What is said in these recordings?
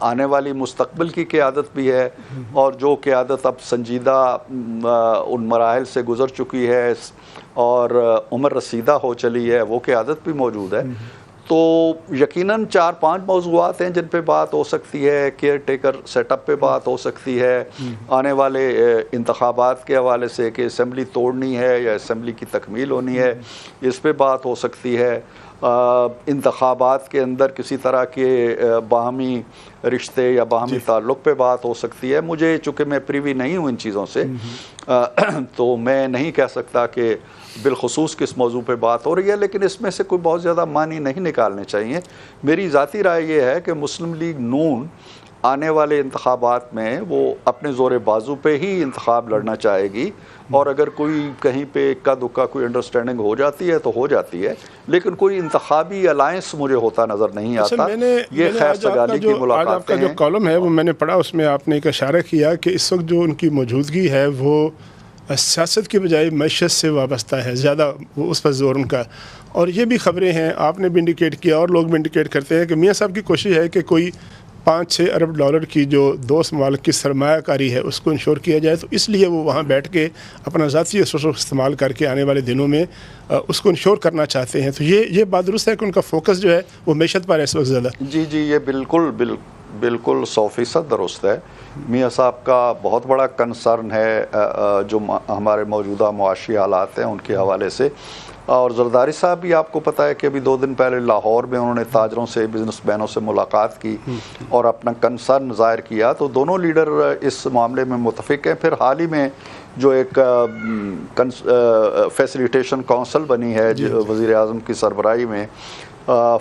آنے والی مستقبل کی قیادت بھی ہے، اور جو قیادت اب سنجیدہ ان مراحل سے گزر چکی ہے اور عمر رسیدہ ہو چلی ہے، وہ قیادت بھی موجود ہے. تو یقیناً 4-5 موضوعات ہیں جن پہ بات ہو سکتی ہے. کیئر ٹیکر سیٹ اپ پہ بات ہو سکتی ہے، آنے والے انتخابات کے حوالے سے کہ اسمبلی توڑنی ہے یا اسمبلی کی تکمیل ہونی ہے، اس پہ بات ہو سکتی ہے. انتخابات کے اندر کسی طرح کے باہمی رشتے یا باہمی تعلق پہ بات ہو سکتی ہے. مجھے چونکہ میں پریوی نہیں ہوں ان چیزوں سے، تو میں نہیں کہہ سکتا کہ بالخصوص کس موضوع پہ بات ہو رہی ہے، لیکن اس میں سے کوئی بہت زیادہ معنی نہیں نکالنے چاہیے. میری ذاتی رائے یہ ہے کہ مسلم لیگ نون آنے والے انتخابات میں وہ اپنے زور بازو پہ ہی انتخاب لڑنا چاہے گی، اور اگر کوئی کہیں پہ اکا دکا کوئی انڈرسٹینڈنگ ہو جاتی ہے تو ہو جاتی ہے، لیکن کوئی انتخابی الائنس مجھے ہوتا نظر نہیں آتا. یہ خیر سگالی کی ملاقاتیں ہیں. آپ کا جو کالم ہے وہ میں نے پڑھا، اس میں آپ نے ایک اشارہ کیا کہ اس وقت جو ان کی موجودگی ہے وہ سیاست کی بجائے معیشت سے وابستہ ہے، زیادہ وہ اس پر زور ان کا. اور یہ بھی خبریں ہیں، آپ نے بھی انڈیکیٹ کیا اور لوگ بھی انڈیکیٹ کرتے ہیں کہ میاں صاحب کی کوشش ہے کہ کوئی 5-6 ارب ڈالر کی جو دوست ممالک کی سرمایہ کاری ہے اس کو انشور کیا جائے، تو اس لیے وہ وہاں بیٹھ کے اپنا ذاتی ریسورس استعمال کر کے آنے والے دنوں میں اس کو انشور کرنا چاہتے ہیں. تو یہ بات درست ہے کہ ان کا فوکس جو ہے وہ معیشت پر ہے اس وقت زیادہ. جی یہ بالکل 100% درست ہے. میاں صاحب کا بہت بڑا کنسرن ہے جو ہمارے موجودہ معاشی حالات ہیں ان کے حوالے سے. اور زرداری صاحب بھی آپ کو پتہ ہے کہ ابھی 2 دن پہلے لاہور میں انہوں نے تاجروں سے، بزنس مینوں سے ملاقات کی اور اپنا کنسرن ظاہر کیا. تو دونوں لیڈر اس معاملے میں متفق ہیں. پھر حال ہی میں جو ایک فیسیلیٹیشن کونسل بنی ہے وزیر اعظم کی سربراہی میں،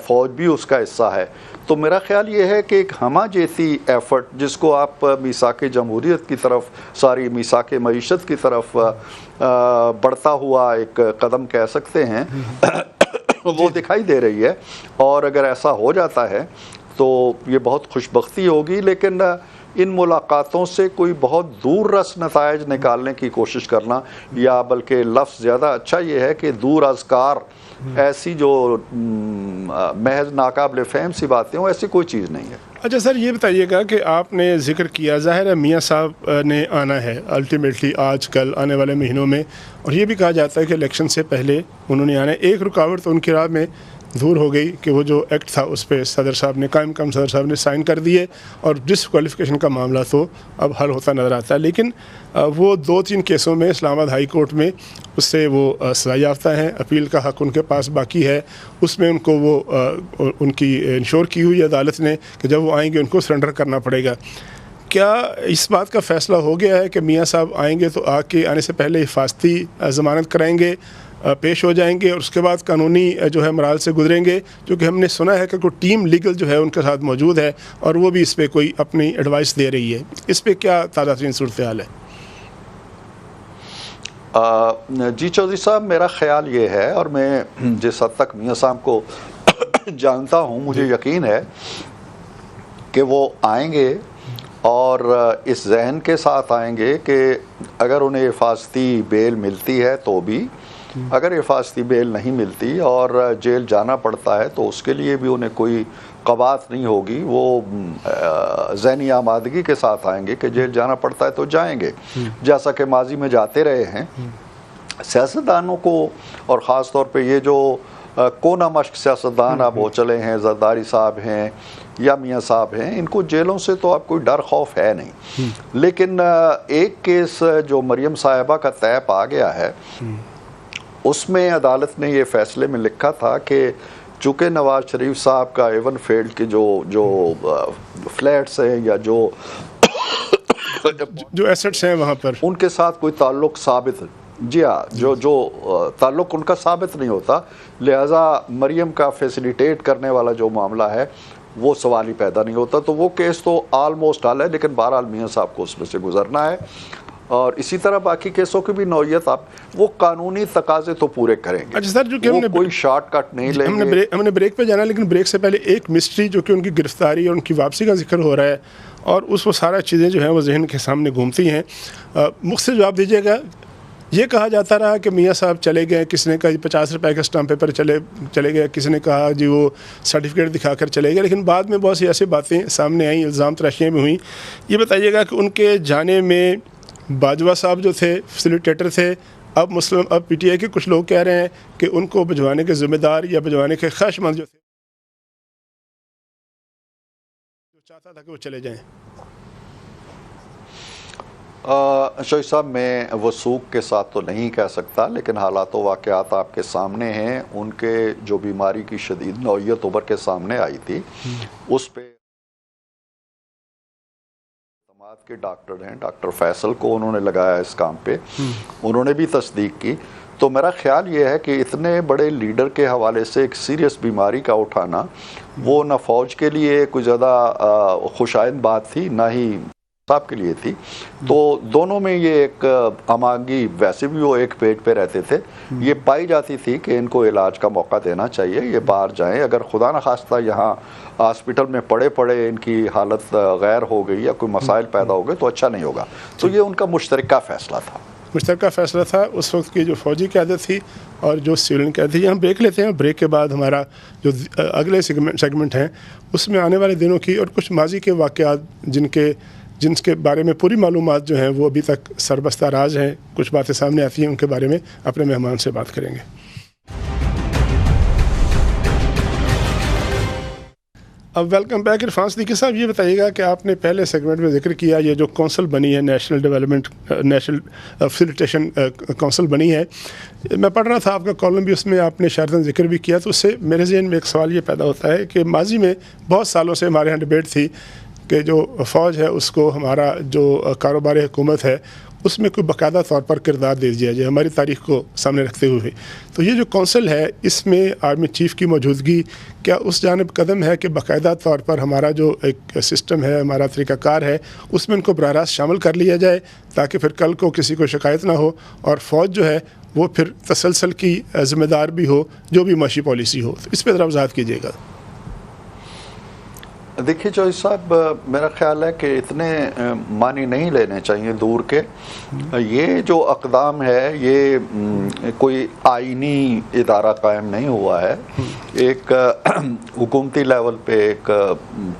فوج بھی اس کا حصہ ہے. تو میرا خیال یہ ہے کہ ایک ہمہ جیسی ایفرٹ، جس کو آپ میثاق جمہوریت کی طرف، میثاق معیشت کی طرف بڑھتا ہوا ایک قدم کہہ سکتے ہیں، وہ دکھائی دے رہی ہے. اور اگر ایسا ہو جاتا ہے تو یہ بہت خوش بختی ہوگی. لیکن ان ملاقاتوں سے کوئی بہت دور رس نتائج نکالنے کی کوشش کرنا، یا بلکہ لفظ زیادہ اچھا یہ ہے کہ دور از کار ایسی جو محض ناقابل فہم سی باتیں ہوں، ایسی کوئی چیز نہیں ہے. اچھا سر، یہ بتائیے گا کہ آپ نے ذکر کیا، ظاہر ہے میاں صاحب نے آنا ہے الٹیمیٹلی آج کل آنے والے مہینوں میں، اور یہ بھی کہا جاتا ہے کہ الیکشن سے پہلے انہوں نے آنا ہے. ایک رکاوٹ تو ان کی راہ میں دور ہو گئی کہ وہ جو ایکٹ تھا اس پہ صدر صاحب نے صدر صاحب نے سائن کر دیے، اور ڈسکوالیفیکیشن کا معاملہ تو اب حل ہوتا نظر آتا ہے. لیکن وہ 2-3 کیسوں میں اسلام آباد ہائی کورٹ میں اس سے وہ سزا یافتہ ہیں. اپیل کا حق ان کے پاس باقی ہے. اس میں ان کو وہ ان کی انشور کی ہوئی عدالت نے کہ جب وہ آئیں گے ان کو سرنڈر کرنا پڑے گا. کیا اس بات کا فیصلہ ہو گیا ہے کہ میاں صاحب آئیں گے تو آنے سے پہلے حفاظتی ضمانت کرائیں گے، پیش ہو جائیں گے، اور اس کے بعد قانونی جو ہے مراحل سے گزریں گے؟ کیونکہ ہم نے سنا ہے کہ کوئی ٹیم لیگل جو ہے ان کے ساتھ موجود ہے اور وہ بھی اس پہ کوئی اپنی ایڈوائس دے رہی ہے. اس پہ کیا تازہ ترین صورتحال ہے؟ جی چودھری صاحب، میرا خیال یہ ہے، اور میں جس حد تک میاں صاحب کو جانتا ہوں مجھے یقین ہے کہ وہ آئیں گے، اور اس ذہن کے ساتھ آئیں گے کہ اگر انہیں حفاظتی بیل ملتی ہے تو بھی، اگر حفاظتی بیل نہیں ملتی اور جیل جانا پڑتا ہے تو اس کے لیے بھی انہیں کوئی قباحت نہیں ہوگی. وہ ذہنی آمادگی کے ساتھ آئیں گے کہ جیل جانا پڑتا ہے تو جائیں گے، جیسا کہ ماضی میں جاتے رہے ہیں. سیاستدانوں کو، اور خاص طور پہ یہ جو کونا مشق سیاستدان اب ہو چلے ہیں، زرداری صاحب ہیں یا میاں صاحب ہیں، ان کو جیلوں سے تو اب کوئی ڈر خوف ہے نہیں. لیکن ایک کیس جو مریم صاحبہ کا طیب آ گیا ہے، اس میں عدالت نے یہ فیصلے میں لکھا تھا کہ چونکہ نواز شریف صاحب کا ایون فیلڈ کے جو فلیٹس ہیں یا جو ایسٹس ہیں وہاں پر، ان کے ساتھ کوئی تعلق ثابت، جی ہاں، جو تعلق ان کا ثابت نہیں ہوتا، لہٰذا مریم کا فیسیلیٹیٹ کرنے والا جو معاملہ ہے وہ سوال ہی پیدا نہیں ہوتا. تو وہ کیس تو آلموسٹ حل ہے، لیکن بہرحال میاں صاحب کو اس میں سے گزرنا ہے. اور اسی طرح باقی کیسوں کی بھی نوعیت وہ قانونی تقاضے تو پورے کریں گے. اچھا سر، جو کہ ہم نے کوئی شارٹ کٹ نہیں لیں گے. ہم نے بریک پہ جانا، لیکن بریک سے پہلے ایک مسٹری جو کہ ان کی گرفتاری اور ان کی واپسی کا ذکر ہو رہا ہے، اور وہ سارا چیزیں جو ہیں وہ ذہن کے سامنے گھومتی ہیں. مختصر جواب دیجیے گا. یہ کہا جاتا رہا کہ میاں صاحب چلے گئے, کسی نے کہا 50 روپے کا اسٹامپ پیپر چلے گئے, کسی نے کہا جی وہ سرٹیفکیٹ دکھا کر چلے گئے, لیکن بعد میں بہت سی ایسی باتیں سامنے آئیں, الزام تراشیاں بھی ہوئیں. یہ بتائیے گا کہ ان کے جانے میں باجوہ صاحب جو تھے فیسیلیٹیٹر تھے, اب پی ٹی آئی کے کچھ لوگ کہہ رہے ہیں کہ ان کو بھجوانے کے ذمہ دار یا بھجوانے کے خواہش مند جو تھے, جو چاہتا تھا کہ وہ چلے جائیں. شویس صاحب میں وثوق کے ساتھ تو نہیں کہہ سکتا, لیکن حالات و واقعات آپ کے سامنے ہیں. ان کے جو بیماری کی شدید نوعیت ابھر کے سامنے آئی تھی, اس پہ اعتماد کے ڈاکٹر ہیں, ڈاکٹر فیصل کو انہوں نے لگایا اس کام پہ, انہوں نے بھی تصدیق کی. تو میرا خیال یہ ہے کہ اتنے بڑے لیڈر کے حوالے سے ایک سیریس بیماری کا اٹھانا وہ نہ فوج کے لیے کوئی زیادہ خوشائند بات تھی, نہ ہی صاحب کے لیے تھی. تو دونوں میں یہ ایک امانگی, ویسے بھی وہ ایک پیج پہ رہتے تھے, یہ پائی جاتی تھی کہ ان کو علاج کا موقع دینا چاہیے, یہ باہر جائیں. اگر خدا نخواستہ یہاں ہاسپٹل میں پڑے ان کی حالت غیر ہو گئی یا کوئی مسائل پیدا ہو گئے تو اچھا نہیں ہوگا. تو یہ ان کا مشترکہ فیصلہ تھا. اس وقت کی جو فوجی قیادت تھی اور جو سیولین قیادت تھی. ہم بریک لیتے ہیں, بریک کے بعد ہمارا جو اگلے سیگمنٹ ہیں اس میں آنے والے دنوں کی اور کچھ ماضی کے واقعات جن کے بارے میں پوری معلومات جو ہیں وہ ابھی تک سربستہ راز ہیں, کچھ باتیں سامنے آتی ہیں, ان کے بارے میں اپنے مہمان سے بات کریں گے. اب ویلکم بیک عرفان صدیقی صاحب, یہ بتائیے گا کہ آپ نے پہلے سیگمنٹ میں ذکر کیا یہ جو کونسل بنی ہے, نیشنل فیسیلیٹیشن کونسل بنی ہے. میں پڑھ رہا تھا آپ کا کالم بھی, اس میں آپ نے شارتاً ذکر بھی کیا, تو اس سے میرے ذہن میں ایک سوال یہ پیدا ہوتا ہے کہ ماضی میں بہت سالوں سے ہمارے یہاں ڈبیٹ تھی کہ جو فوج ہے اس کو ہمارا جو کاروبار حکومت ہے اس میں کوئی باقاعدہ طور پر کردار دے دیا جائے ہماری تاریخ کو سامنے رکھتے ہوئے. تو یہ جو کونسل ہے اس میں آرمی چیف کی موجودگی کیا اس جانب قدم ہے کہ باقاعدہ طور پر ہمارا جو ایک سسٹم ہے, ہمارا طریقہ کار ہے, اس میں ان کو براہ راست شامل کر لیا جائے تاکہ پھر کل کو کسی کو شکایت نہ ہو اور فوج جو ہے وہ پھر تسلسل کی ذمہ دار بھی ہو جو بھی معاشی پالیسی ہو. تو اس پہ ذرا وضاحت کیجیے گا. دیکھیے جوہر صاحب, میرا خیال ہے کہ اتنے معنی نہیں لینے چاہیے دور کے. یہ جو اقدام ہے یہ کوئی آئینی ادارہ قائم نہیں ہوا ہے, ایک حکومتی لیول پہ ایک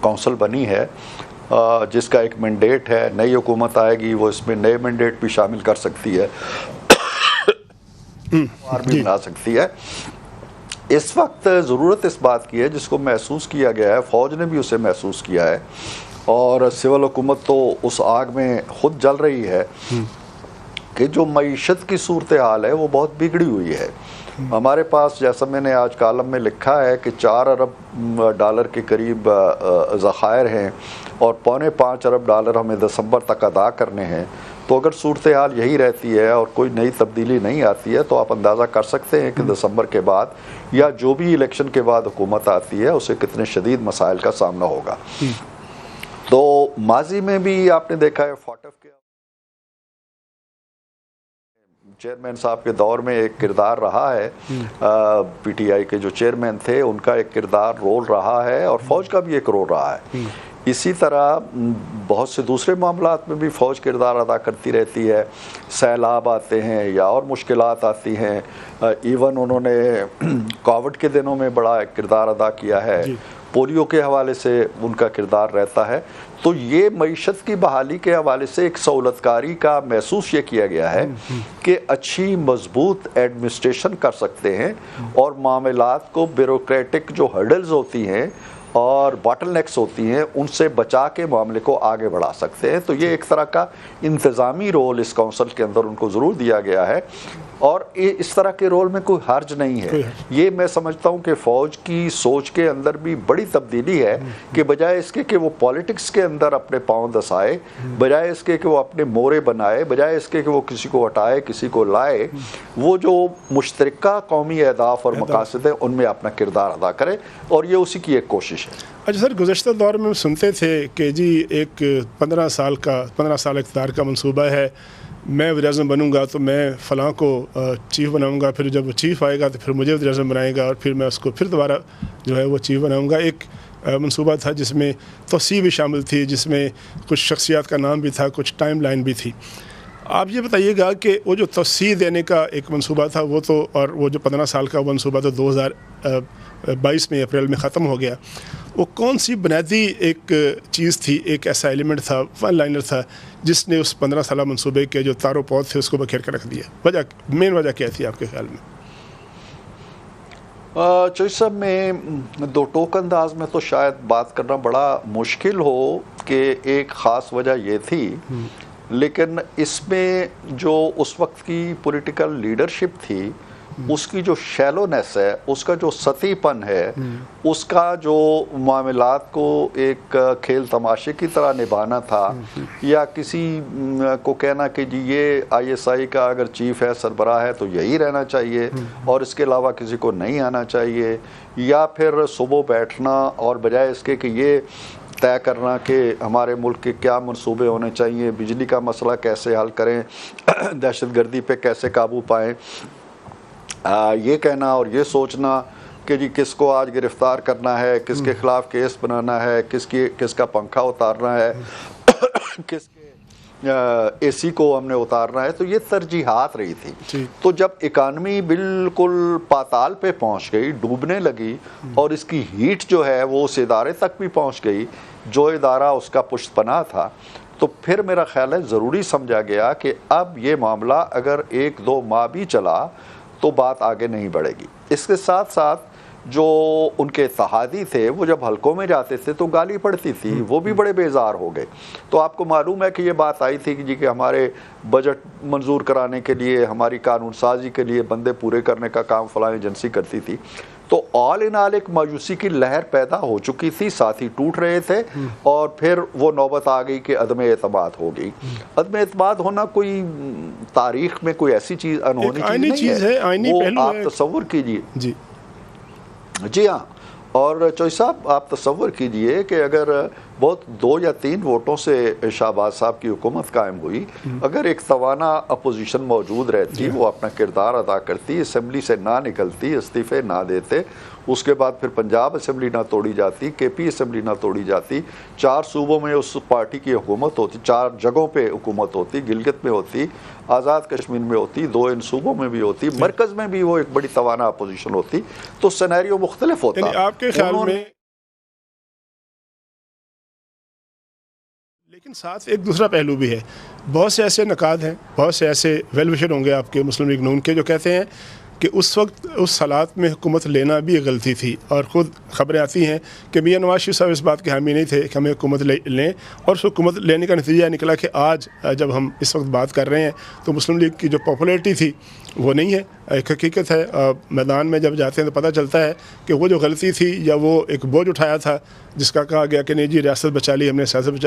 کونسل بنی ہے جس کا ایک مینڈیٹ ہے. نئی حکومت آئے گی وہ اس میں نئے مینڈیٹ بھی شامل کر سکتی ہے, بھی بنا سکتی ہے. اس وقت ضرورت اس بات کی ہے جس کو محسوس کیا گیا ہے, فوج نے بھی اسے محسوس کیا ہے اور سول حکومت تو اس آگ میں خود جل رہی ہے کہ جو معیشت کی صورتحال ہے وہ بہت بگڑی ہوئی ہے. ہمارے پاس جیسا میں نے آج کالم میں لکھا ہے کہ $4 ارب کے قریب ذخائر ہیں اور $4.25 ارب ہمیں دسمبر تک ادا کرنے ہیں. تو اگر صورتحال یہی رہتی ہے اور کوئی نئی تبدیلی نہیں آتی ہے تو آپ اندازہ کر سکتے ہیں کہ دسمبر کے بعد یا جو بھی الیکشن کے بعد حکومت آتی ہے اسے کتنے شدید مسائل کا سامنا ہوگا. تو ماضی میں بھی آپ نے دیکھا ہے فاٹف کے چیئرمین صاحب کے دور میں ایک کردار رہا ہے, پی ٹی آئی کے جو چیئرمین تھے ان کا ایک کردار رول رہا ہے اور فوج کا بھی ایک رول رہا ہے. اسی طرح بہت سے دوسرے معاملات میں بھی فوج کردار ادا کرتی رہتی ہے. سیلاب آتے ہیں یا اور مشکلات آتی ہیں, ایون انہوں نے کووڈ کے دنوں میں بڑا کردار ادا کیا ہے, پولیو کے حوالے سے ان کا کردار رہتا ہے. تو یہ معیشت کی بحالی کے حوالے سے ایک سہولت کاری کا محسوس یہ کیا گیا ہے کہ اچھی مضبوط ایڈمنسٹریشن کر سکتے ہیں اور معاملات کو بیوروکریٹک جو ہرڈلز ہوتی ہیں اور باٹل نیکس ہوتی ہیں ان سے بچا کے معاملے کو آگے بڑھا سکتے ہیں. تو یہ ایک طرح کا انتظامی رول اس کونسل کے اندر ان کو ضرور دیا گیا ہے اور اس طرح کے رول میں کوئی حرج نہیں ہے. یہ میں سمجھتا ہوں کہ فوج کی سوچ کے اندر بھی بڑی تبدیلی ہے کہ بجائے اس کے کہ وہ پالیٹکس کے اندر اپنے پاؤں دسائے, بجائے اس کے کہ وہ اپنے مورے بنائے, بجائے اس کے کہ وہ کسی کو ہٹائے کسی کو لائے, وہ جو مشترکہ قومی اہداف اور مقاصد ہیں ان میں اپنا کردار ادا کرے اور یہ اسی کی ایک کوشش ہے. اچھا سر, گزشتہ دور میں سنتے تھے کہ جی ایک 15 سال اقتدار کا منصوبہ ہے, میں وزیر اعظم بنوں گا تو میں فلاں کو چیف بناؤں گا, پھر جب وہ چیف آئے گا تو پھر مجھے وزیر اعظم بنائے گا اور پھر میں اس کو پھر دوبارہ جو ہے وہ چیف بناؤں گا. ایک منصوبہ تھا جس میں توسیع بھی شامل تھی, جس میں کچھ شخصیات کا نام بھی تھا, کچھ ٹائم لائن بھی تھی. آپ یہ بتائیے گا کہ وہ جو توسیع دینے کا ایک منصوبہ تھا وہ تو، اور وہ جو 15 سال کا منصوبہ تو 2022 میں اپریل میں ختم ہو گیا، وہ کون سی بنیادی ایک چیز تھی، ایک ایسا ایلیمنٹ تھا، ون لائنر تھا، جس نے اس 15 سالہ منصوبے کے جو تار و پود تھے اس کو بکھیر کر رکھ دیا؟ مین وجہ کیا تھی آپ کے خیال میں؟ چوئی صاحب، میں دو ٹوک انداز میں تو شاید بات کرنا بڑا مشکل ہو کہ ایک خاص وجہ یہ تھی، لیکن اس میں جو اس وقت کی پولیٹیکل لیڈرشپ تھی، اس کی جو شیلونیس ہے، اس کا جو سطحی پن ہے، اس کا جو معاملات کو ایک کھیل تماشے کی طرح نبھانا تھا، یا کسی کو کہنا کہ جی یہ آئی ایس آئی کا اگر چیف ہے، سربراہ ہے، تو یہی رہنا چاہیے اور اس کے علاوہ کسی کو نہیں آنا چاہیے، یا پھر صبح بیٹھنا اور بجائے اس کے کہ یہ طے کرنا کہ ہمارے ملک کے کیا منصوبے ہونے چاہیے، بجلی کا مسئلہ کیسے حل کریں، دہشت گردی پہ کیسے قابو پائیں، یہ کہنا اور یہ سوچنا کہ جی کس کو آج گرفتار کرنا ہے، کس کے خلاف کیس بنانا ہے، کس کا پنکھا اتارنا ہے، کس کے اے سی کو ہم نے اتارنا ہے، تو یہ ترجیحات رہی تھی۔ تو جب اکانومی بالکل پاتال پہ پہنچ گئی، ڈوبنے لگی، اور اس کی ہیٹ جو ہے وہ اس ادارے تک بھی پہنچ گئی جو ادارہ اس کا پشت پناہ تھا، تو پھر میرا خیال ہے ضروری سمجھا گیا کہ اب یہ معاملہ اگر 1-2 ماہ بھی چلا تو بات آگے نہیں بڑھے گی۔ اس کے ساتھ ساتھ جو ان کے اتحادی تھے وہ جب حلقوں میں جاتے تھے تو گالی پڑتی تھی، وہ بھی بڑے بیزار ہو گئے۔ تو آپ کو معلوم ہے کہ یہ بات آئی تھی کہ جی کہ ہمارے بجٹ منظور کرانے کے لیے، ہماری قانون سازی کے لیے بندے پورے کرنے کا کام فلاں ایجنسی کرتی تھی۔ تو آل ان آل ایک مایوسی کی لہر پیدا ہو چکی تھی، ساتھی ٹوٹ رہے تھے، اور پھر وہ نوبت آ گئی کہ عدم اعتماد ہو گئی۔ عدم اعتماد ہونا کوئی تاریخ میں کوئی ایسی چیز انہونی چیز نہیں ہے، وہ آپ تصور کیجئے۔ جی ہاں، اور چوئی صاحب آپ تصور کیجئے کہ اگر بہت 2 یا 3 ووٹوں سے شہباز صاحب کی حکومت قائم ہوئی، اگر ایک توانا اپوزیشن موجود رہتی، وہ اپنا کردار ادا کرتی، اسمبلی سے نہ نکلتی، استعفے نہ دیتے، اس کے بعد پھر پنجاب اسمبلی نہ توڑی جاتی، کے پی اسمبلی نہ توڑی جاتی، 4 صوبوں میں اس پارٹی کی حکومت ہوتی، 4 جگہوں پہ حکومت ہوتی، گلگت میں ہوتی، آزاد کشمیر میں ہوتی، 2 ان صوبوں میں بھی ہوتی، مرکز میں بھی وہ ایک بڑی توانا اپوزیشن ہوتی، تو سینیریو مختلف ہوتا۔ آپ کے خیال میں لیکن ساتھ ایک دوسرا پہلو بھی ہے، بہت سے ایسے نقاد ہیں، بہت سے ایسے ویل وشر ہوں گے آپ کے مسلم لیگ نون کے، جو کہتے ہیں کہ اس وقت اس حالات میں حکومت لینا بھی غلطی تھی، اور خود خبریں آتی ہیں کہ میاں نواز شریف صاحب اس بات کے حامی نہیں تھے کہ ہمیں حکومت لیں، اور اس حکومت لینے کا نتیجہ نکلا کہ آج جب ہم اس وقت بات کر رہے ہیں تو مسلم لیگ کی جو پاپولیرٹی تھی وہ نہیں ہے۔ ایک حقیقت ہے، میدان میں جب جاتے ہیں تو پتہ چلتا ہے کہ وہ جو غلطی تھی یا وہ ایک بوجھ اٹھایا تھا جس کا کہا گیا کہ نہیں جی ریاست بچا لی ہم نے، سیاست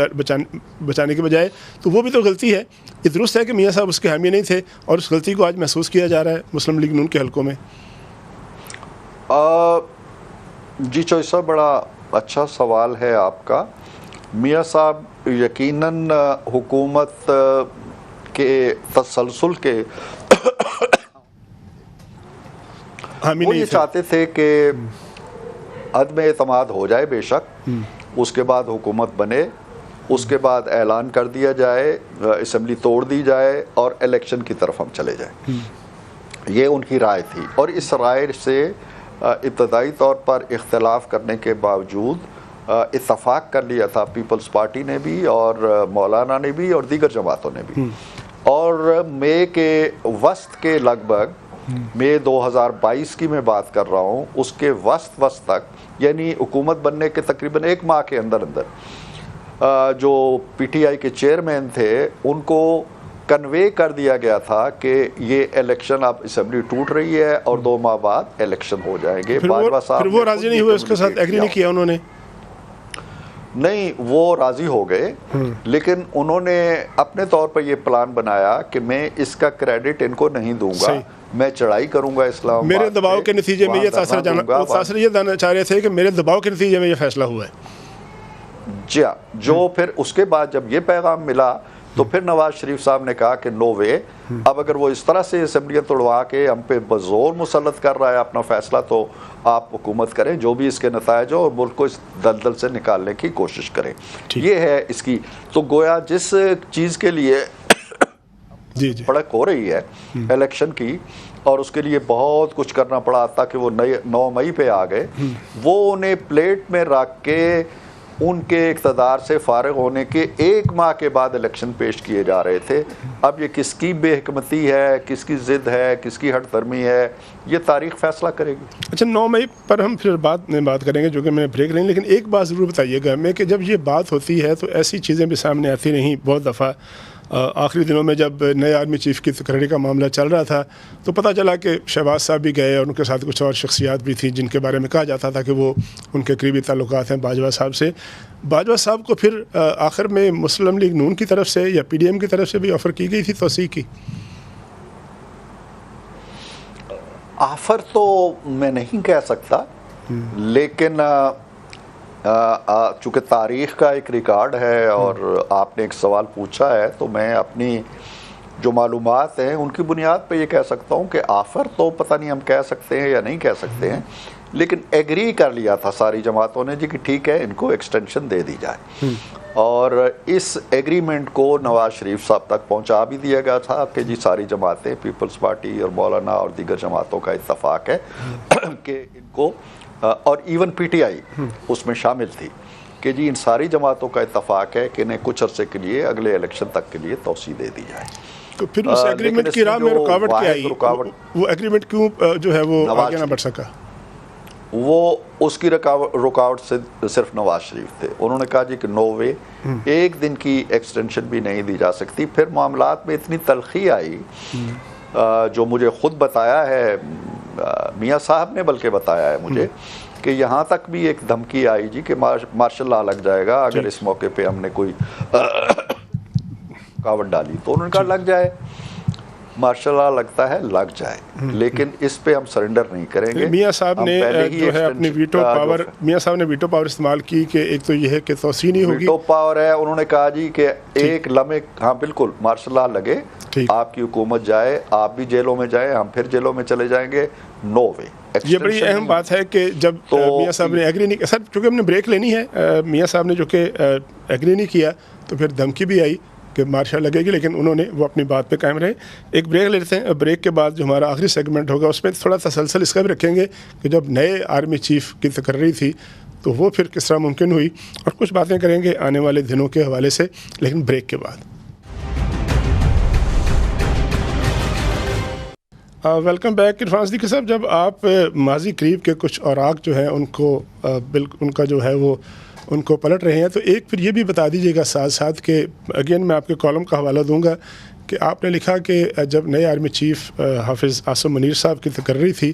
بچانے کے بجائے، تو وہ بھی تو غلطی ہے۔ یہ درست ہے کہ میاں صاحب اس کے حامی نہیں تھے، اور اس غلطی کو آج محسوس کیا جا رہا ہے مسلم لیگ نون کے حلقوں میں۔ جی چوئی صاحب، بڑا اچھا سوال ہے آپ کا۔ میاں صاحب یقیناً حکومت کے تسلسل کے وہ یہ چاہتے تھے کہ عدم اعتماد ہو جائے، بے شک، اس کے بعد حکومت بنے، اس کے بعد اعلان کر دیا جائے، اسمبلی توڑ دی جائے اور الیکشن کی طرف ہم چلے جائیں۔ یہ ان کی رائے تھی، اور اس رائے سے ابتدائی طور پر اختلاف کرنے کے باوجود اتفاق کر لیا تھا پیپلز پارٹی نے بھی، اور مولانا نے بھی، اور دیگر جماعتوں نے بھی۔ اور مئی کے وسط کے لگ بھگ، مئی 2022 کی میں بات کر رہا ہوں، اس کے وسط تک، یعنی حکومت بننے کے تقریباً 1 ماہ کے اندر جو پی ٹی آئی کے چیئرمین تھے ان کو کنوے کر دیا گیا تھا کہ یہ الیکشن اب اسمبلی ٹوٹ رہی ہے اور 2 ماہ بعد الیکشن ہو جائیں گے۔ باجوہ صاحب پھر وہ راضی نہیں ہوئے، اس کے ساتھ ایگری نہیں کیا انہوں نے؟ نہیں، وہ راضی ہو گئے، لیکن انہوں نے اپنے طور پر یہ پلان بنایا کہ میں اس کا کریڈٹ ان کو نہیں دوں گا، میں چڑھائی کروں گا اسلام آباد، میرے دباؤ کے نتیجے میں یہ تاثر جانا چاہ رہے تھے کہ میرے دباؤ کے نتیجے میں یہ فیصلہ ہوا ہے۔ جی ہاں، جو پھر اس کے بعد جب یہ پیغام ملا تو پھر نواز شریف صاحب نے کہا کہ نو وے، اب اگر وہ اس طرح سے اسمبلیاں توڑوا کے ہم پہ بزور مسلط کر رہا ہے اپنا فیصلہ، تو آپ حکومت کریں، جو بھی اس کے نتائج ہو، اور ملک کو اس دلدل سے نکالنے کی کوشش کریں۔ یہ ہے اس کی، تو گویا جس چیز کے لیے بڑک ہو رہی ہے الیکشن کی، اور اس کے لیے بہت کچھ کرنا پڑا تاکہ وہ 9 مئی پہ آ گئے، وہ انہیں پلیٹ میں رکھ کے ان کے اقتدار سے فارغ ہونے کے 1 ماہ کے بعد الیکشن پیش کیے جا رہے تھے۔ اب یہ کس کی بے حکمتی ہے، کس کی ضد ہے، کس کی ہٹ درمی ہے، یہ تاریخ فیصلہ کرے گی۔ اچھا، 9 مئی پر ہم پھر بات کریں گے، جو کہ میں بریک لیں، لیکن ایک بات ضرور بتائیے گا ہمیں کہ جب یہ بات ہوتی ہے تو ایسی چیزیں بھی سامنے آتی رہیں بہت دفعہ۔ آخری دنوں میں جب نئے آرمی چیف کی تقرری کا معاملہ چل رہا تھا تو پتہ چلا کہ شہباز صاحب بھی گئے اور ان کے ساتھ کچھ اور شخصیات بھی تھیں جن کے بارے میں کہا جاتا تھا کہ وہ ان کے قریبی تعلقات ہیں باجوہ صاحب سے۔ باجوہ صاحب کو پھر آخر میں مسلم لیگ نون کی طرف سے یا پی ڈی ایم کی طرف سے بھی آفر کی گئی تھی توسیع کی؟ آفر تو میں نہیں کہہ سکتا، لیکن چونکہ تاریخ کا ایک ریکارڈ ہے اور آپ نے ایک سوال پوچھا ہے، تو میں اپنی جو معلومات ہیں ان کی بنیاد پہ یہ کہہ سکتا ہوں کہ آفر تو پتہ نہیں ہم کہہ سکتے ہیں یا نہیں کہہ سکتے ہیں، لیکن ایگری کر لیا تھا ساری جماعتوں نے جی کہ ٹھیک ہے ان کو ایکسٹینشن دے دی جائے، اور اس ایگریمنٹ کو نواز شریف صاحب تک پہنچا بھی دیا گیا تھا کہ جی ساری جماعتیں، پیپلز پارٹی اور مولانا اور دیگر جماعتوں کا اتفاق ہے کہ ان کو، اور ایون پی ٹی آئی اس میں شامل تھی، کہ جی ان ساری جماعتوں کا اتفاق ہے کہ انہیں کچھ عرصے کے لیے اگلے الیکشن تک کے لیے توسیع دے دی جائے۔ تو پھر اس ایگریمنٹ کی راہ میں رکاوٹ کیا آئی؟ وہ ایگریمنٹ کیوں جو ہے وہ آگے نہ بڑھ سکا؟ وہ اس کی رکاوٹ سے صرف نواز شریف تھے۔ انہوں نے کہا جی کہ نو وے، 1 دن کی ایکسٹینشن بھی نہیں دی جا سکتی۔ پھر معاملات میں اتنی تلخی آئی، جو مجھے خود بتایا ہے میاں صاحب نے، بلکہ بتایا ہے مجھے، کہ یہاں تک بھی ایک دھمکی آئی جی کہ مارشل لا لگ جائے گا اگر اس موقع پہ ہم نے کوئی رکاوٹ ڈالی، تو انہوں نے کہا لگ جائے، مارشل لا لگتا ہے لگ جائے، لیکن اس پہ ہم سرنڈر نہیں کریں گے۔ میاں صاحب نے جو ہے اپنی ویٹو پاور استعمال کی کہ ایک تو یہ ہے کہ توسیع نہیں ہوگی، ویٹو پاور ہے۔ انہوں نے کہا جی کہ ایک لمحے، ہاں بالکل، مارشل لا لگے، آپ کی حکومت جائے، آپ بھی جیلوں میں جائیں، ہم پھر جیلوں میں چلے جائیں گے، نو وے۔ یہ بڑی اہم بات ہے کہ جب میاں صاحب نے ایگری نہیں، سر چونکہ ہم نے بریک لینی ہے، میاں صاحب نے جو کہ ایگری نہیں کیا تو پھر دھمکی بھی آئی کہ مارشل لگے گی، لیکن انہوں نے وہ اپنی بات پہ قائم رہے۔ ایک بریک لیتے ہیں، بریک کے بعد جو ہمارا آخری سیگمنٹ ہوگا اس میں تھوڑا تسلسل اس کا بھی رکھیں گے کہ جب نئے آرمی چیف کی تقرری تھی تو وہ پھر کس طرح ممکن ہوئی، اور کچھ باتیں کریں گے آنے والے دنوں کے حوالے سے، لیکن بریک کے بعد۔ ویلکم بیک عرفان صدیقی صاحب۔ جب آپ ماضی قریب کے کچھ اوراق جو ہیں ان کو ان کا جو ہے وہ ان کو پلٹ رہے ہیں، تو ایک پھر یہ بھی بتا دیجیے گا ساتھ ساتھ کہ اگین میں آپ کے کالم کا حوالہ دوں گا کہ آپ نے لکھا کہ جب نئے آرمی چیف حافظ عاصم منیر صاحب کی تقرری تھی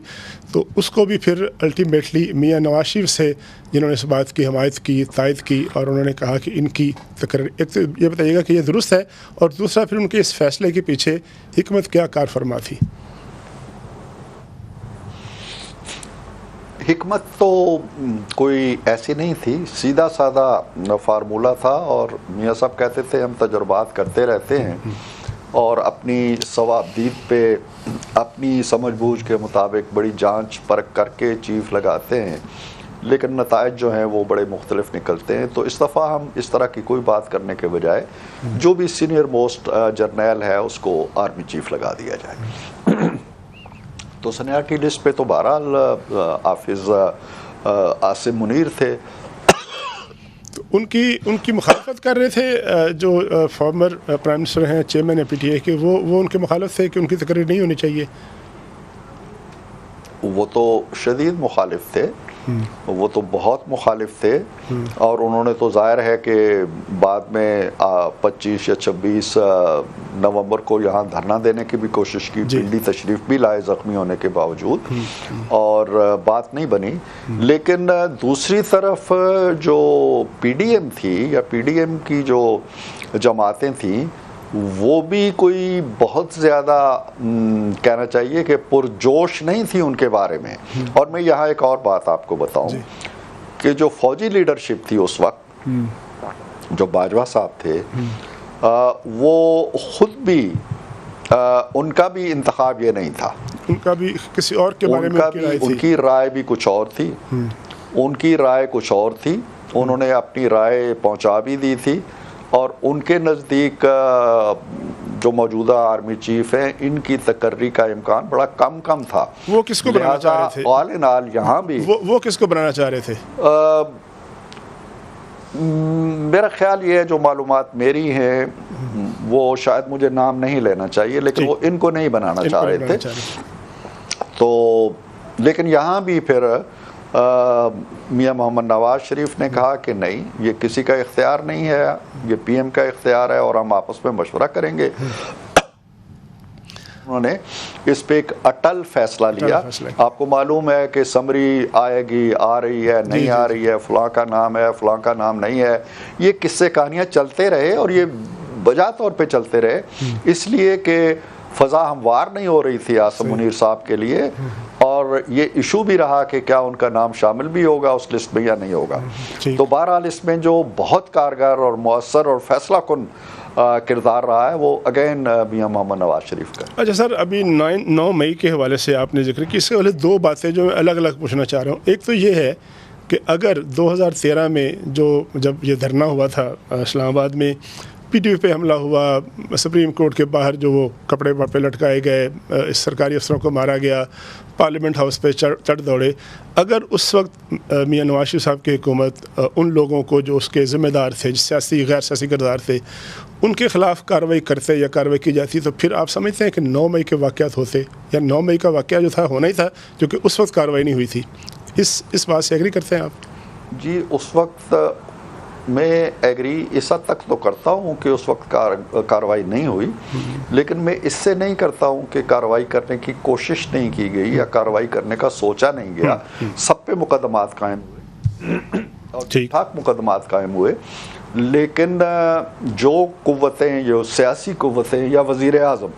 تو اس کو بھی پھر الٹیمیٹلی میاں نواز شریف سے، جنہوں نے اس بات کی حمایت کی، تائید کی، اور انہوں نے کہا کہ ان کی تقرری، ایک تو یہ بتائیے گا کہ یہ درست ہے، اور دوسرا پھر ان کے اس فیصلے کے پیچھے حکمت کیا کار فرما تھی؟ حکمت تو کوئی ایسی نہیں تھی، سیدھا سادہ فارمولہ تھا، اور میاں صاحب کہتے تھے ہم تجربات کرتے رہتے ہیں اور اپنی ثوابدید پہ اپنی سمجھ بوجھ کے مطابق بڑی جانچ پرکھ کر کے چیف لگاتے ہیں، لیکن نتائج جو ہیں وہ بڑے مختلف نکلتے ہیں۔ تو اس دفعہ ہم اس طرح کی کوئی بات کرنے کے بجائے جو بھی سینئر موسٹ جرنیل ہے اس کو آرمی چیف لگا دیا جائے۔ تو سینیارٹی لسٹ پہ تو بہرحال حافظ عاصم منیر تھے۔ تو ان کی مخالفت کر رہے تھے جو فارمر پرائم منسٹر ہیں، چیئرمین ہے پی ٹی آئی کے، وہ ان کے مخالف تھے کہ ان کی تقریر نہیں ہونی چاہیے؟ وہ تو شدید مخالف تھے، وہ تو بہت مخالف تھے، اور انہوں نے تو ظاہر ہے کہ بعد میں 25 یا 26 نومبر کو یہاں دھرنا دینے کی بھی کوشش کی، پنڈی تشریف بھی لائے زخمی ہونے کے باوجود، اور بات نہیں بنی۔ لیکن دوسری طرف جو پی ڈی ایم تھی یا پی ڈی ایم کی جو جماعتیں تھیں، وہ بھی کوئی بہت زیادہ کہنا چاہیے کہ پرجوش نہیں تھی ان کے بارے میں۔ اور میں یہاں ایک اور بات آپ کو بتاؤں کہ جو فوجی لیڈرشپ تھی اس وقت، جو باجوہ صاحب تھے، وہ خود بھی ان کا بھی انتخاب یہ نہیں تھا، ان کا بھی کسی اور کے بارے میں ان کی رائے بھی کچھ اور تھی، ان کی رائے کچھ اور تھی، انہوں نے اپنی رائے پہنچا بھی دی تھی، اور ان کے نزدیک جو موجودہ آرمی چیف ہیں ان کی تقرری کا امکان بڑا کم تھا. وہ کس کو بنانا چاہ رہے تھے؟ آل ان آل یہاں بھی وہ کس کو بنانا چاہ رہے تھے؟ میرا خیال یہ ہے، جو معلومات میری ہیں وہ شاید مجھے نام نہیں لینا چاہیے، لیکن وہ ان کو نہیں بنانا چاہ رہے تھے. تو لیکن یہاں بھی پھر میاں محمد نواز شریف نے کہا کہ نہیں، یہ کسی کا اختیار نہیں ہے، یہ پی ایم کا اختیار ہے اور ہم آپس میں مشورہ کریں گے. انہوں نے اس پہ ایک اٹل فیصلہ لیا. آپ کو معلوم ہے کہ سمری آئے گی، آ رہی ہے، نہیں آ رہی ہے، فلاں کا نام ہے، فلاں کا نام نہیں ہے، یہ قصے کہانیاں چلتے رہے اور یہ بجا طور پہ چلتے رہے، اس لیے کہ فضا ہموار نہیں ہو رہی تھی عاصم منیر صاحب کے لیے، اور یہ ایشو بھی رہا کہ کیا ان کا نام شامل بھی ہوگا اس لسٹ میں یا نہیں ہوگا. تو بہرحال اس میں جو بہت کارگر اور مؤثر اور فیصلہ کن کردار رہا ہے وہ اگین میاں محمد نواز شریف کا. اچھا سر، ابھی 9 مئی کے حوالے سے آپ نے ذکر کی، اس سے پہلے 2 باتیں جو میں الگ الگ پوچھنا چاہ رہا ہوں. ایک تو یہ ہے کہ اگر 2013 میں جب یہ دھرنا ہوا تھا اسلام آباد میں، پی ٹی وی پہ حملہ ہوا، سپریم کورٹ کے باہر جو وہ کپڑے پہ لٹکائے گئے، سرکاری افسروں کو مارا گیا، پارلیمنٹ ہاؤس پہ چڑھ دوڑے، اگر اس وقت میاں نواز شریف صاحب کی حکومت ان لوگوں کو جو اس کے ذمہ دار تھے، سیاسی غیر سیاسی کردار تھے، ان کے خلاف کارروائی کرتے یا کارروائی کی جاتی، تو پھر آپ سمجھتے ہیں کہ 9 مئی کے واقعات ہوتے، یا 9 مئی کا واقعہ جو تھا ہونا ہی تھا کیونکہ اس وقت کارروائی نہیں ہوئی تھی. اس بات سے ایگری کرتے ہیں آپ؟ جی، اس وقت میں ایگری اس حد تک تو کرتا ہوں کہ اس وقت کارروائی نہیں ہوئی، لیکن میں اس سے نہیں کرتا ہوں کہ کارروائی کرنے کی کوشش نہیں کی گئی یا کارروائی کرنے کا سوچا نہیں گیا. سب پہ مقدمات قائم ہوئے اور ٹھیک ٹھاک مقدمات قائم ہوئے، لیکن جو قوتیں، جو سیاسی قوتیں یا وزیر اعظم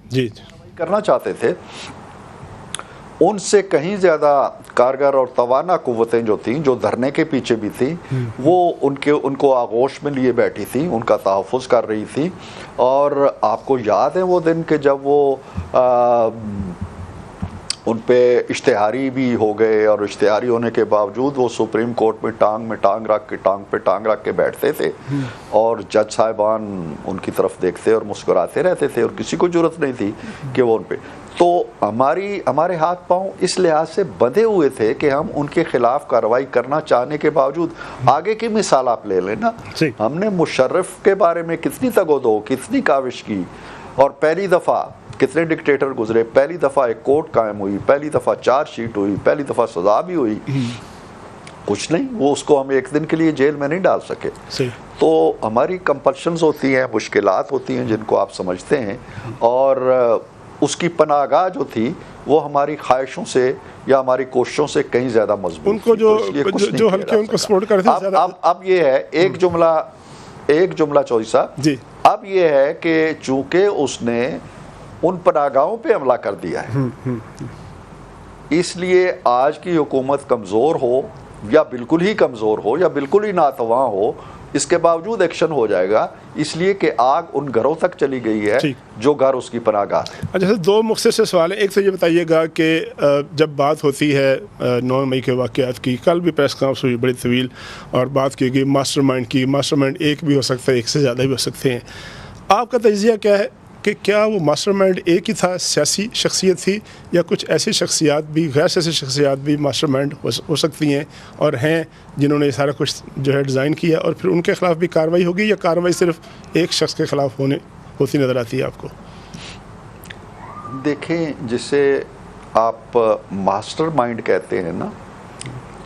جی کرنا چاہتے تھے، ان سے کہیں زیادہ کارگر اور توانا قوتیں جو تھیں، جو دھرنے کے پیچھے بھی تھیں، وہ ان کو آغوش میں لیے بیٹھی تھیں، ان کا تحفظ کر رہی تھی. اور آپ کو یاد ہے وہ دن کہ جب وہ ان پہ اشتہاری بھی ہو گئے، اور اشتہاری ہونے کے باوجود وہ سپریم کورٹ میں ٹانگ رکھ کے ٹانگ پہ ٹانگ رکھ کے بیٹھتے تھے، اور جج صاحبان ان کی طرف دیکھتے اور مسکراتے رہتے تھے، اور کسی کو جرت نہیں تھی کہ وہ ان پہ. تو ہمارے ہاتھ پاؤں اس لحاظ سے بندھے ہوئے تھے کہ ہم ان کے خلاف کارروائی کرنا چاہنے کے باوجود، آگے کی مثال آپ لے لیں نا، ہم نے مشرف کے بارے میں کتنی تگودو، کتنی کاوش کی، اور پہلی دفعہ کتنے ڈکٹیٹر گزرے، پہلی دفعہ ایک کورٹ قائم ہوئی، پہلی دفعہ چارج شیٹ ہوئی، پہلی دفعہ سزا بھی ہوئی. کچھ نہیں، وہ اس کو ہم ایک دن کے لیے جیل میں نہیں ڈال سکے. تو ہماری کمپلشنز ہوتی ہیں، مشکلات ہوتی ہیں جن کو آپ سمجھتے ہیں، اور اس کی پناہ گاہ جو تھی وہ ہماری خواہشوں سے یا ہماری کوششوں سے کہیں زیادہ مضبوط، ان کو جو ہلکے ان کو سپورٹ کرتے ہیں. اب یہ ہے ایک جملہ چودھری صاحب جی، اب یہ ہے کہ چونکہ اس نے ان پناہ گاہوں پہ حملہ کر دیا ہے، اس لیے آج کی حکومت کمزور ہو یا بالکل ہی کمزور ہو یا بالکل ہی ناتواں ہو، اس کے باوجود ایکشن ہو جائے گا، اس لیے کہ آگ ان گھروں تک چلی گئی ہے جو گھر اس کی پناہ گاہ ہے. اچھا، 2 مختصر سوال ہیں. ایک تو یہ بتائیے گا کہ جب بات ہوتی ہے 9 مئی کے واقعات کی، کل بھی پریس کانفرنس ہوئی بڑی طویل اور بات کی گئی ماسٹر مائنڈ کی. ماسٹر مائنڈ ایک بھی ہو سکتا ہے، ایک سے زیادہ بھی ہو سکتے ہیں. آپ کا تجزیہ کیا ہے کہ کیا وہ ماسٹر مائنڈ ایک ہی تھا، سیاسی شخصیت تھی، یا کچھ ایسی شخصیات بھی، غیر سیاسی شخصیات بھی ماسٹر مائنڈ ہو سکتی ہیں اور ہیں جنہوں نے یہ سارا کچھ جو ہے ڈیزائن کیا، اور پھر ان کے خلاف بھی کارروائی ہوگی، یا کارروائی صرف ایک شخص کے خلاف ہوتی نظر آتی ہے آپ کو؟ دیکھیں، جسے آپ ماسٹر مائنڈ کہتے ہیں نا،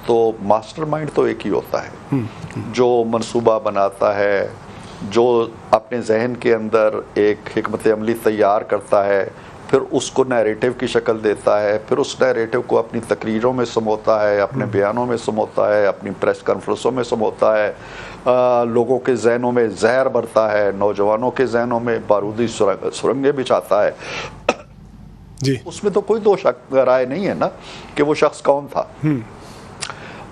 تو ماسٹر مائنڈ تو ایک ہی ہوتا ہے جو منصوبہ بناتا ہے، جو اپنے ذہن کے اندر ایک حکمت عملی تیار کرتا ہے، پھر اس کو نیریٹو کی شکل دیتا ہے، پھر اس نیریٹو کو اپنی تقریروں میں سموتا ہے، اپنے بیانوں میں سموتا ہے، اپنی پریس کانفرنسوں میں سموتا ہے، لوگوں کے ذہنوں میں زہر بھرتا ہے، نوجوانوں کے ذہنوں میں بارودی سرنگیں بچھاتا ہے. جی، اس میں تو کوئی دو شک رائے نہیں ہے نا کہ وہ شخص کون تھا.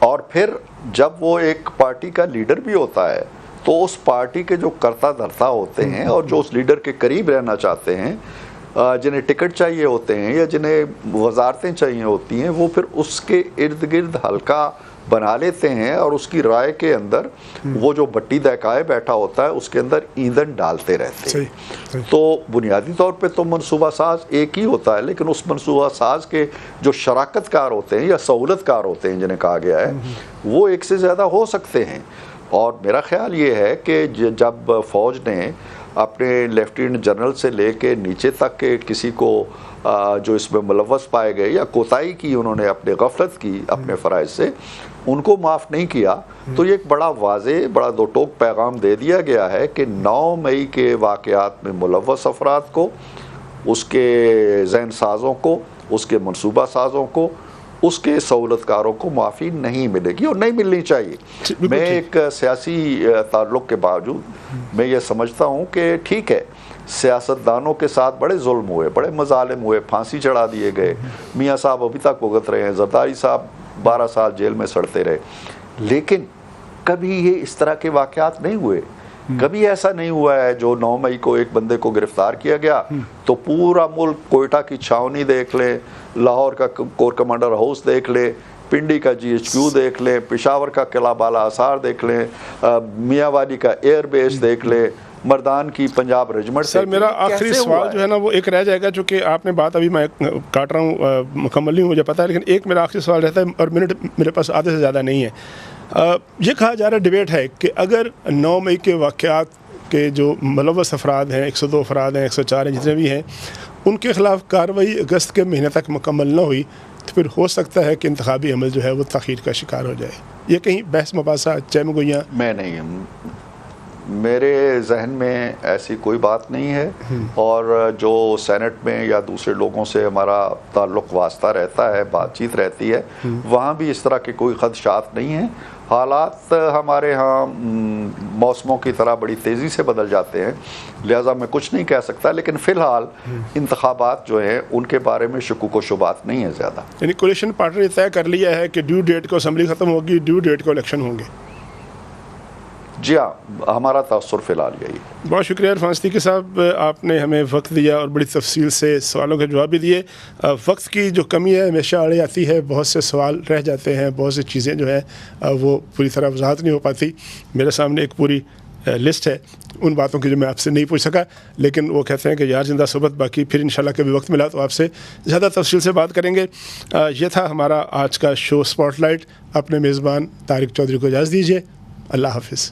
اور پھر جب وہ ایک پارٹی کا لیڈر بھی ہوتا ہے تو اس پارٹی کے جو کرتا دھرتا ہوتے ہیں اور جو اس لیڈر کے قریب رہنا چاہتے ہیں، جنہیں ٹکٹ چاہیے ہوتے ہیں یا جنہیں وزارتیں چاہیے ہوتی ہیں، وہ پھر اس کے ارد گرد حلقہ بنا لیتے ہیں اور اس کی رائے کے اندر وہ جو بٹی دہکائے بیٹھا ہوتا ہے اس کے اندر ایندھن ڈالتے رہتے ہیں. تو بنیادی طور پہ تو منصوبہ ساز ایک ہی ہوتا ہے، لیکن اس منصوبہ ساز کے جو شراکت کار ہوتے ہیں یا سہولت کار ہوتے ہیں جنہیں کہا گیا ہے وہ ایک سے زیادہ ہو سکتے ہیں. اور میرا خیال یہ ہے کہ جب فوج نے اپنے لیفٹیننٹ جنرل سے لے کے نیچے تک کے کسی کو جو اس میں ملوث پائے گئے یا کوتاہی کی، انہوں نے اپنے غفلت کی اپنے فرائض سے، ان کو معاف نہیں کیا، تو یہ ایک بڑا واضح بڑا دو ٹوک پیغام دے دیا گیا ہے کہ 9 مئی کے واقعات میں ملوث افراد کو، اس کے ذہن سازوں کو، اس کے منصوبہ سازوں کو، اس کے سہولت کاروں کو معافی نہیں ملے گی اور نہیں ملنی چاہیے. میں ایک سیاسی تعلق کے باوجود میں یہ سمجھتا ہوں کہ ٹھیک ہے، سیاستدانوں کے ساتھ بڑے ظلم ہوئے، بڑے مظالم ہوئے، پھانسی چڑھا دیے گئے، میاں صاحب ابھی تک بھگت رہے ہیں، زرداری صاحب 12 سال جیل میں سڑتے رہے، لیکن کبھی یہ اس طرح کے واقعات نہیں ہوئے. کبھی ایسا نہیں ہوا ہے جو 9 مئی کو ایک بندے کو گرفتار کیا گیا تو پورا ملک کوئٹہ کی چھاونی دیکھ لے، لاہور کا کور کمانڈر ہاؤس دیکھ لے، پنڈی کا GHQ دیکھ لیں، پشاور کا قلعہ بالا حصار دیکھ لیں، میاں والی کا ایئر بیس دیکھ لیں، مردان کی پنجاب رجمنٹ. سر میرا آخری سوال جو ہے نا وہ ایک رہ جائے گا، چونکہ آپ نے بات ابھی میں کاٹ رہا ہوں، مکمل نہیں مجھے پتا ہے، لیکن ایک میرا آخری سوال رہتا ہے اور منٹ میرے پاس آدھے سے زیادہ نہیں ہے. یہ کہا جا رہا ڈیبیٹ ہے کہ اگر 9 مئی کے واقعات کے جو ملوث افراد ہیں، 102 افراد ہیں، 104 ہیں، جتنے بھی ہیں، ان کے خلاف کارروائی اگست کے مہینے تک مکمل نہ ہوئی تو پھر ہو سکتا ہے کہ انتخابی عمل جو ہے وہ تاخیر کا شکار ہو جائے. یہ کہیں بحث مباحثہ چیم گوئیاں میں نہیں ہوں، میرے ذہن میں ایسی کوئی بات نہیں ہے، اور جو سینٹ میں یا دوسرے لوگوں سے ہمارا تعلق واسطہ رہتا ہے، بات چیت رہتی ہے، وہاں بھی اس طرح کے کوئی خدشات نہیں ہیں. حالات ہمارے ہاں موسموں کی طرح بڑی تیزی سے بدل جاتے ہیں، لہٰذا میں کچھ نہیں کہہ سکتا، لیکن فی الحال انتخابات جو ہیں ان کے بارے میں شکوک و شبہات نہیں ہے زیادہ. یعنی کولیشن پارٹنر نے طے کر لیا ہے کہ ڈیو ڈیٹ کو اسمبلی ختم ہوگی، ڈیو ڈیٹ کو الیکشن ہوں گے. جی ہاں، ہمارا تاثر فی الحال یہی. بہت شکریہ عرفان صدیقی صاحب، آپ نے ہمیں وقت دیا اور بڑی تفصیل سے سوالوں کے جواب بھی دیے. وقت کی جو کمی ہے ہمیشہ آڑے آتی ہے، بہت سے سوال رہ جاتے ہیں، بہت سی چیزیں جو ہیں وہ پوری طرح وضاحت نہیں ہو پاتی. میرے سامنے ایک پوری لسٹ ہے ان باتوں کی جو میں آپ سے نہیں پوچھ سکا، لیکن وہ کہتے ہیں کہ یار زندہ صحبت باقی، پھر انشاءاللہ کبھی وقت ملا تو آپ سے زیادہ تفصیل سے بات کریں گے. یہ تھا ہمارا آج کا شو اسپاٹ لائٹ. اپنے میزبان طارق چودھری کو اجازت دیجیے. اللہ حافظ.